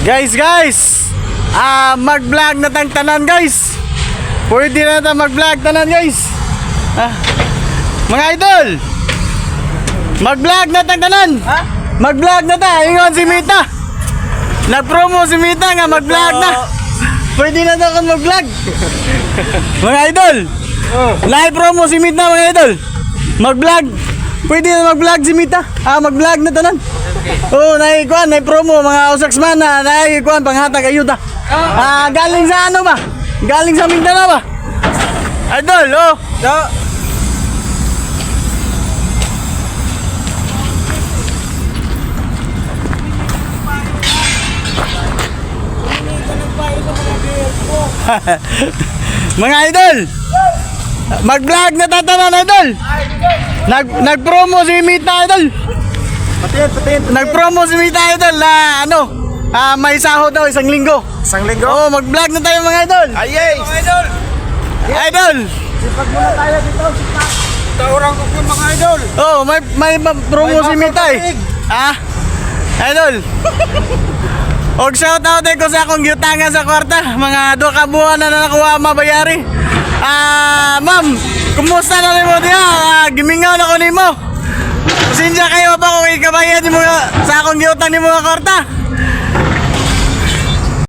Guys, mag-vlog na tang tanan guys. Pwede na ta mag-vlog tanan guys. Mga idol, mag-vlog na tang tanan. Mag-vlog na ta, ingon si Mita. Nag-promo si Mita nga mag-vlog na. Pwede na daw kung mag-vlog. Mga idol, live promo si Mita mga idol. Mag-vlog. Pwede na mag-vlog si Mita. Mag-vlog na tanan. Oo, naikuan, promo mga usaksman na naikuan panghatag ayuda. Galing sa ano ba? Galing sa Mindanao ba? Idol, oh. Mga idol, mag-vlog na tatanan idol. Nag-promo si Mita idol. Patin. Nag-promo si Mita idol na ano, may sahod daw isang linggo. Isang linggo? Oo, mag-vlog na tayo mga idol. Ayay! Mga idol! Idol! Sipag muna tayo dito. Taurang ko po mga idol. Oo, may promo si Mita eh. Idol! Og shout out ko sa akong giutangan sa kwarta. Mga 2 ka buwan na nakuha mabayari. Ma'am, kumusta na rin mo diha? Gimingaw na ko nimo. Pasensya kayo pa kung ikabayad mo sa akong giutang ni mga kwarta.